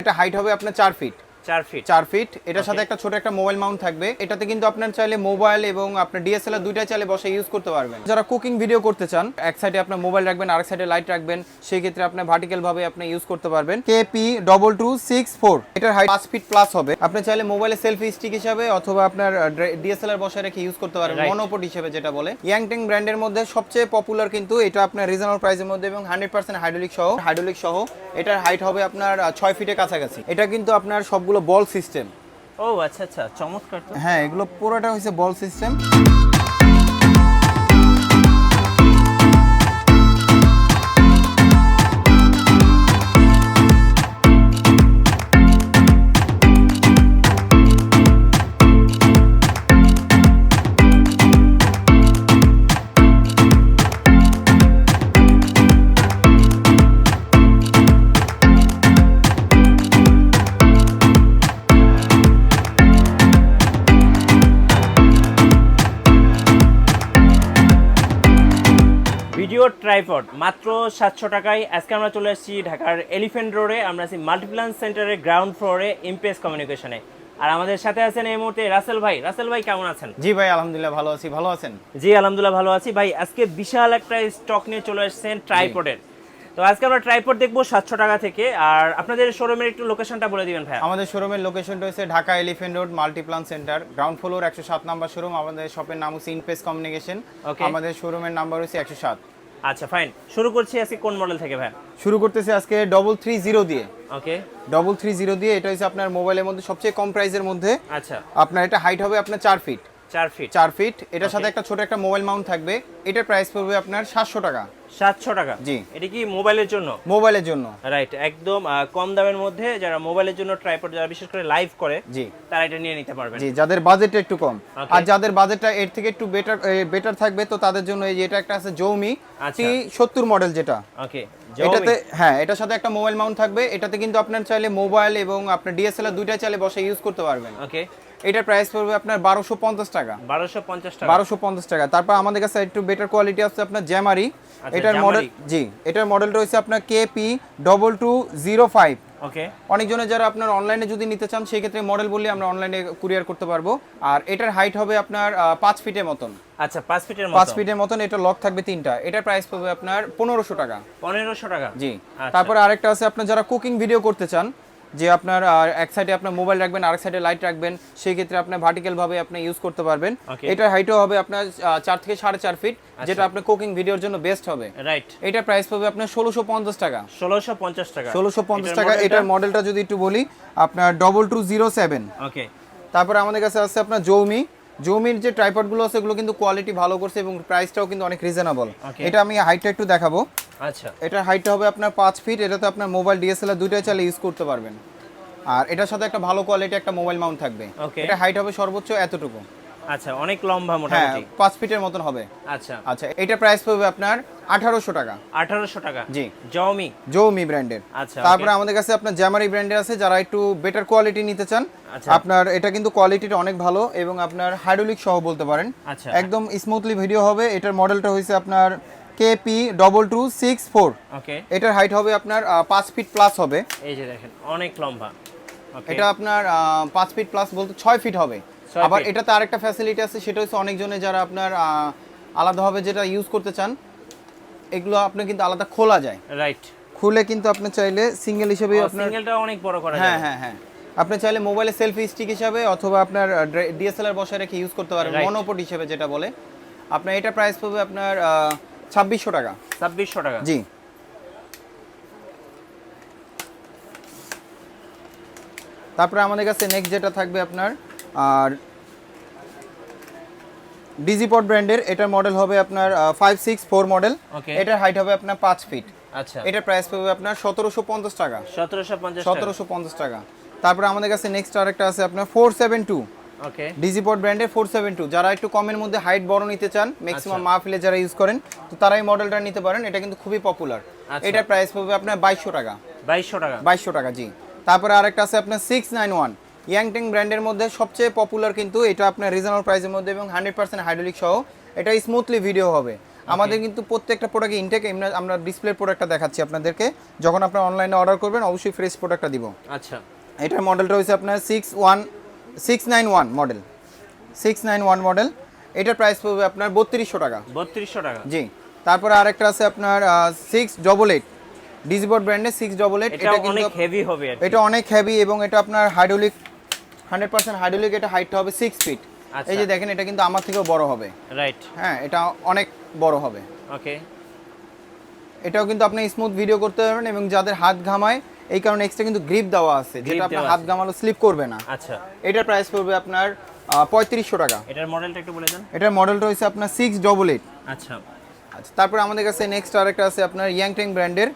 এটা হাইট হবে আপনার 4 ফিট 4 ফিট এটার সাথে একটা ছোট একটা মোবাইল মাউন্ট থাকবে। এটাতে কিন্তু আপনার চাইলে মোবাইল এবং আপনার ডিএসএলআর দুইটাই চাইলে বসে ইউজ করতে পারবেন। যারা কুকিং ভিডিও করতে চান, এক সাইডে আপনার মোবাইল রাখবেন, আরেক সাইডে লাইট রাখবেন, সেই ক্ষেত্রে আপনি ভার্টিক্যাল ভাবে আপনি ইউজ করতে পারবেন। KP2264 এটার হাইট 5 ফিট প্লাস হবে। আপনি চাইলে মোবাইলে সেলফি স্টিক হিসাবে অথবা আপনার ডিএসএলআর বসায় রেখে ইউজ করতে পারবেন, মনোপড হিসেবে যেটা বলে। ইয়াংটেং ব্র্যান্ডের মধ্যে সবচেয়ে পপুলার কিন্তু এটা আপনার রিজনেবল প্রাইসের মধ্যে এবং 100% হাইড্রোলিক সহ এটার হাইট হবে আপনার 6 ফিটের কাছাকাছি। এটা কিন্তু আপনার সবগুলো বল সিস্টেম। ও আচ্ছা আচ্ছা, চমৎকার তো। হ্যাঁ, এগুলো পুরোটা হচ্ছে বল সিস্টেম। ভিডিও ট্রাইপড মাত্র 700 টাকায়। আজকে আমরা চলে আসছি ঢাকার এলিফ্যান্ট রোডে। আমরা আছি মাল্টিপ্লান সেন্টারের গ্রাউন্ড ফ্লোরে ইমপেস কমিউনিকেশনে। আর আমাদের সাথে আছেন এই মুহূর্তে রাসেল ভাই। রাসেল ভাই কেমন আছেন? জি ভাই, আলহামদুলিল্লাহ ভালো আছি। ভালো আছেন? জি আলহামদুলিল্লাহ ভালো আছি ভাই। আজকে বিশাল একটা স্টক নিয়ে চলে আসছেন ট্রাইপডের। তো আজকে আমরা ট্রাইপড দেখবো 700 টাকা থেকে। আর আপনাদের শোরুমের একটু লোকেশনটা বলে দিবেন ভাই। আমাদের শোরুমের লোকেশনটা হচ্ছে Dhaka elephant road Multiplan centre, ground floor 107 number showroom. আমাদের শপের নাম হচ্ছে ইনপেস কমিউনিকেশন। আমাদের শোরুমের নাম্বার হচ্ছে 107। আচ্ছা ফাইন, শুরু করছি আজকে কোন মডেল থেকে ভাই? শুরু করতেছি আজকে 330 দিয়ে। ওকে, 330 দিয়ে। এটা হচ্ছে আপনার মোবাইলের মধ্যে সবচেয়ে কম প্রাইসের মধ্যে। আচ্ছা, আপনার এটা হাইট হবে আপনার 4 ফিট 4 ফিট এটার সাথে একটা ছোট একটা মোবাইল মাউন্ট থাকবে। এটার প্রাইস পড়বে আপনার 700 টাকা। 700 টাকা? জি। এটা কি মোবাইলের জন্য? মোবাইলের জন্য, রাইট। একদম কম দামের মধ্যে যারা মোবাইলের জন্য ট্রাইপড, যারা বিশেষ করে লাইভ করে, জি, তারা এটা নিয়ে নিতে পারবেন। জি, যাদের বাজেটটা একটু কম। আর যাদের বাজেটটা এর থেকে একটু বেটার থাকবে, তো তাদের জন্য এই যে এটা একটা আছে জৌমি T70 মডেল যেটা। ওকে, এটাতে হ্যাঁ, এটার সাথে একটা মোবাইল মাউন্ট থাকবে। এটাতে কিন্তু আপনার চাইলে মোবাইল এবং আপনার ডিএসএলআর দুইটাই চাইলে বসে ইউজ করতে পারবেন। ওকে, এটার প্রাইস পড়বে আপনার 1250 টাকা। 1250 টাকা। 1250 টাকা। তারপর আমাদের কাছে একটু বেটার কোয়ালিটি আছে আপনার জ্যামারি। এটার মডেল, জি, এটার মডেলটা হচ্ছে আপনার KP2205। ওকে, অনেকজনে যারা আপনার অনলাইনে যদি নিতে চান, সেই ক্ষেত্রে মডেল বললে আমরা অনলাইনে কুরিয়ার করতে পারবো। আর এটার হাইট হবে আপনার 5 ফিটের মতন। আচ্ছা, 5 ফিটের মতন। 5 ফিটের মতন। এটা লক থাকবে 3টা। এটার প্রাইস পড়বে আপনার 1500 টাকা। 1500 টাকা? জি। তারপর আরেকটা আছে আপনার যারা কুকিং ভিডিও করতে চান, যে আপনার এক সাইডে আপনার মোবাইল রাখবেন, আরেক সাইডে লাইট রাখবেন, সেই ক্ষেত্রে আপনি ভার্টিক্যাল ভাবে আপনি ইউজ করতে পারবেন। এটার হাইটও হবে আপনার 4 থেকে 4.5 ফিট, যেটা আপনার কুকিং ভিডিওর জন্য বেস্ট হবে। রাইট। এটার প্রাইস পড়বে আপনার 1650 টাকা। 1650 টাকা। 1650 টাকা। এটার মডেলটা যদি একটু বলি, আপনার 2207। ওকে। তারপর আমাদের কাছে আছে আপনার জৌমির যে ট্রাইপডগুলো আছে, এগুলো কিন্তু কোয়ালিটি ভালো করছে এবং প্রাইসটাও কিন্তু অনেক রিজনেবল। এটা আমি হাইটটা একটু দেখাবো। আচ্ছা, এটার হাইটটা হবে আপনার 5 ফিট। এটাতে আপনার মোবাইল ডিএসএলআর দুইটাই চাইলে ইউজ করতে পারবেন। আর এটার সাথে একটা ভালো কোয়ালিটি একটা মোবাইল মাউন্ট থাকবে। এটা হাইট হবে সর্বোচ্চ এতটুকু। আচ্ছা, অনেক লম্বা মোটামুটি। 5 ফিটের মতন হবে। আচ্ছা আচ্ছা, এটা প্রাইস পড়বে আপনার 1800 টাকা। 1800 টাকা? জি। জৌমি ব্র্যান্ডের। আচ্ছা। তারপরে আমাদের কাছে আপনার জ্যামারি ব্র্যান্ডের আছে, যারা একটু বেটার কোয়ালিটি নিতে চান। আপনার এটা কিন্তু কোয়ালিটিটা অনেক ভালো এবং আপনার হাইড্রোলিক সহ বলতে পারেন। আচ্ছা, একদম স্মুথলি ভিডিও হবে। এটার মডেলটা হইছে আপনার KP2264। ওকে। এটার হাইট হবে আপনার 5 ফিট প্লাস হবে। এই যে দেখেন, অনেক লম্বা। এটা আপনার 5 ফিট প্লাস বলতে 6 ফিট হবে। আবার এটাতে আরেকটা ফ্যাসিলিটি আছে, সেটা হচ্ছে অনেকজনে যারা আপনার আলাদাভাবে যেটা ইউজ করতে চান, এগুলো আপনি কিন্তু আলাদা খোলা যায়। রাইট। খুলে কিন্তু আপনি চাইলে সিঙ্গেল হিসেবে আপনার সিঙ্গেলটা অনেক বড় করা যায়। হ্যাঁ হ্যাঁ হ্যাঁ, আপনি চাইলে মোবাইলে সেলফি স্টিক হিসাবে অথবা আপনার ডিএসএলআর বসায় রেখে ইউজ করতে পারবেন, মনোপড হিসেবে যেটা বলে। আপনার এটা প্রাইস পড়বে আপনার 2600 টাকা। 2600 টাকা? জি। তারপরে আমাদের কাছে নেক্সট যেটা থাকবে আপনার আর ডিজিপড ব্র্যান্ডের। এটার মডেল হবে আপনার 564 মডেল। এটার হাইট হবে আপনার 5 ফিট। আচ্ছা, এটার প্রাইস পড়বে আপনার 1750 টাকা। 1750 টাকা। তারপরে আমাদের কাছে নেক্সট আরেকটা আছে আপনার 472। ওকে, ডিজিপড ব্র্যান্ডের 472। যারা একটু কমের মধ্যে হাইট বড় নিতে চান, ম্যাক্সিমাম মাহফিলে যারা ইউজ করেন, তো তারা এই মডেলটা নিতে পারেন। এটা কিন্তু খুবই পপুলার। এটার প্রাইস পড়বে আপনার 2200 টাকা। 2200 টাকা, জি। তারপরে আরেকটা আছে আপনার 691। ইয়াংটেং ব্র্যান্ডের মধ্যে সবচেয়ে পপুলার কিন্তু এটা আপনার রিজনেবল প্রাইসের মধ্যে এবং 100% হাইড্রোলিক সহ। এটা স্মুথলি ভিডিও হবে। আমাদের কিন্তু প্রত্যেকটা প্রোডাক্ট ইনটেক আমরা ডিসপ্লে প্রোডাক্টটা দেখাচ্ছি আপনাদেরকে, যখন আপনারা অনলাইনে অর্ডার করবেন অবশ্যই ফ্রেশ প্রোডাক্টটা দিব। আচ্ছা, এটার মডেলটা হচ্ছে আপনার 691 মডেল, 691 মডেল। এটার প্রাইস পড়বে আপনার 3200 টাকা। 3200 টাকা, জি। তারপরে আরেকটা আছে আপনার 688 ডিজিবোর্ড ব্র্যান্ডের 688। এটা অনেক হেভি হবে। এটা অনেক হেভি এবং এটা আপনার হাইড্রোলিক 100% হাইড্রোলিক। এটা হাইটটা হবে 6 ফিট। এই যে দেখেন, এটা কিন্তু আমার থেকেও বড় হবে। রাইট, হ্যাঁ, এটা অনেক বড় হবে। ওকে। এটাও কিন্তু আপনি স্মুথ ভিডিও করতে পারবেন এবং যাদের হাত ঘামায় এই কারণে এক্সট্রা কিন্তু গ্রিপ দেওয়া আছে, যেটা আপনার হাত ঘামালো স্লিপ করবে না। আচ্ছা, এটার প্রাইস পড়বে আপনার 3500 টাকা। এটার মডেলটা একটু বলে দেন। এটার মডেলটা হচ্ছে আপনার 688। আচ্ছা আচ্ছা, তারপরে আমাদের কাছে নেক্সট আরেকটা আছে আপনার ইয়াংটেং ব্র্যান্ডের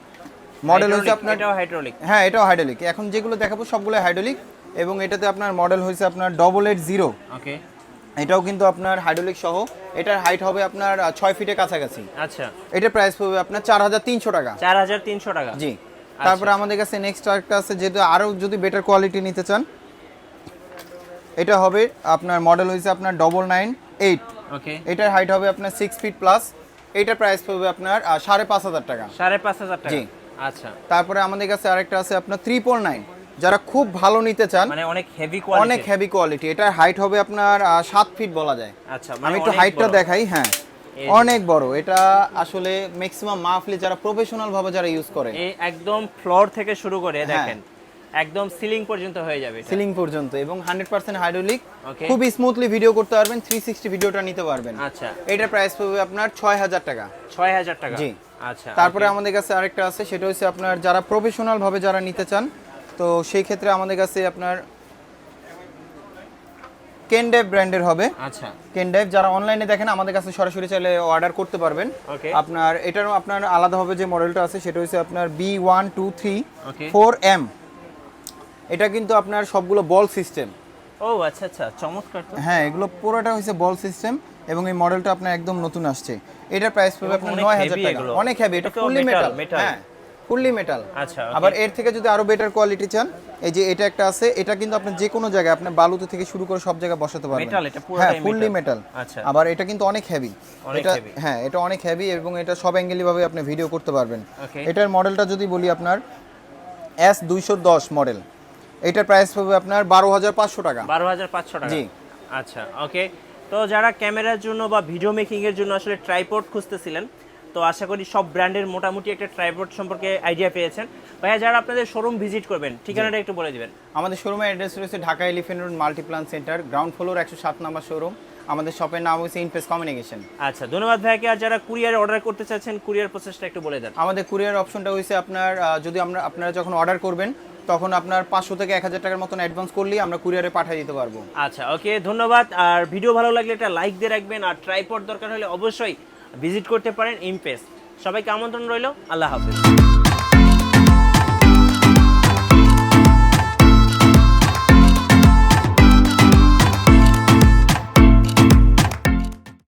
মডেল হচ্ছে আপনার, এটাও হাইড্রোলিক। হ্যাঁ এটাও হাইড্রোলিক। এখন যেগুলো দেখাবো সবগুলো হাইড্রোলিক এবং এটাতে আপনার মডেল হয়েছে আপনার 880। ওকে, এটাও কিন্তু আপনার হাইড্রোলিক সহ। এটার হাইট হবে আপনার 6 ফিটের কাছাকাছি। আচ্ছা, এটার প্রাইস পড়বে আপনার 4300 টাকা। 4300 টাকা, জি। তারপরে আমাদের কাছে নেক্সট আরেকটা আছে, যেটা আরও যদি বেটার কোয়ালিটি নিতে চান, এটা হবে আপনার মডেল হয়েছে আপনার 998। ওকে, এটার হাইট হবে আপনার 6 ফিট প্লাস। এটার প্রাইস পড়বে আপনার 5500 টাকা। 5500 টাকা, জি। আচ্ছা। তারপরে আমাদের কাছে আরেকটা আছে আপনার 399, যারা খুব ভালো নিতে চান, মানে অনেক হেভি কোয়ালিটি। অনেক হেভি কোয়ালিটি। এটার হাইট হবে আপনার 7 ফিট বলা যায়। আচ্ছা, আমি একটু হাইটটা দেখাই। হ্যাঁ, অনেক বড়। এটা আসলে ম্যাক্সিমাম মাহফিলে যারা প্রফেশনাল ভাবে যারা ইউজ করে, এই একদম ফ্লোর থেকে শুরু করে দেখেন একদম সিলিং পর্যন্ত হয়ে যাবে, সিলিং পর্যন্ত, এবং 100% হাইড্রোলিক। ওকে, খুব স্মুথলি ভিডিও করতে পারবেন, 360 ভিডিওটা নিতে পারবেন। আচ্ছা, এটার প্রাইস পড়বে আপনার 6000 টাকা। 6000 টাকা, জি। আচ্ছা। তারপরে আমাদের কাছে আরেকটা আছে, সেটা হচ্ছে আপনার যারা প্রফেশনাল ভাবে যারা নিতে চান, তো সেই ক্ষেত্রে আমাদের কাছে আপনার কেনডেভ ব্র্যান্ডের হবে। আচ্ছা, কেনডেভ যারা অনলাইনে দেখেন, আমাদের কাছে সরাসরি চাইলে অর্ডার করতে পারবেন। ওকে, আপনার এটারও আপনার আলাদা হবে যে মডেলটা আছে, সেটা হচ্ছে আপনার ওকে, B1234M। এটা কিন্তু আপনার সবগুলো বল সিস্টেম। ও আচ্ছা আচ্ছা, চমৎকার তো। হ্যাঁ, এগুলো পুরোটা হচ্ছে বল সিস্টেম এবং এই মডেলটা আপনার একদম নতুন আসছে। এটার প্রাইস পড়বে আপনার 9000 টাকা। অনেক হেভি। এটা ফুললি মেটাল। হ্যাঁ, ফুললি মেটাল। আচ্ছা, আবার এর থেকে যদি আরো বেটার কোয়ালিটি চান, এই যে এটা একটা আছে, এটা কিন্তু আপনি যে কোনো জায়গায় আপনি বালুতে থেকে শুরু করে সব জায়গায় বসাতে পারবেন। মেটাল, এটা পুরোটাই হ্যাঁ, মেটাল। Fully metal. আচ্ছা, আবার এটা কিন্তু অনেক হেভি। অনেক এটা হেভি। হ্যাঁ, এটা অনেক হেভি এবং এটা সব অ্যাঙ্গেলি ভাবে আপনি ভিডিও করতে পারবেন। ওকে, এটার মডেলটা যদি বলি আপনার S210 মডেল। এটার প্রাইস পড়বে আপনার 12500 টাকা। 12500 টাকা, জি। আচ্ছা, ওকে। তো যারা ক্যামেরার জন্য বা ভিডিও মেকিং এর জন্য আসলে ট্রাইপড খুঁজতেছিলেন, তো আশা করি সব ব্র্যান্ডের মোটামুটি একটা ট্রাইপড সম্পর্কে আইডিয়া পেয়েছেন। ভাইয়া, যারা আপনাদের শোরুম ভিজিট করবেন, ঠিকানাটা একটু বলে দিবেন। আমাদের শোরুমের অ্যাড্রেস রয়েছে Dhaka elephant road Multiplan centre, ground floor 107 number showroom. আমাদের শপের নাম হচ্ছে ইনপেস কমিউনিকেশন। আচ্ছা, ধন্যবাদ ভাইয়াকে। আর যারা কুরিয়ারে অর্ডার করতে চাচ্ছেন, কুরিয়ার প্রসেসটা একটু বলে দেন। আমাদের কুরিয়ার অপশনটা হয়েছে আপনার যদি আপনারা যখন অর্ডার করবেন, তখন আপনার 500 থেকে 1000 টাকার মতন অ্যাডভান্স করলেই আমরা কুরিয়ারে পাঠিয়ে দিতে পারবো। আচ্ছা, ওকে, ধন্যবাদ। আর ভিডিও ভালো লাগলে একটা লাইক দিয়ে রাখবেন, আর ট্রাইপড দরকার হলে অবশ্যই ভিজিট করতে পারেন ইমপেস। সবাইকে আমন্ত্রণ রইল। আল্লাহ হাফেজ।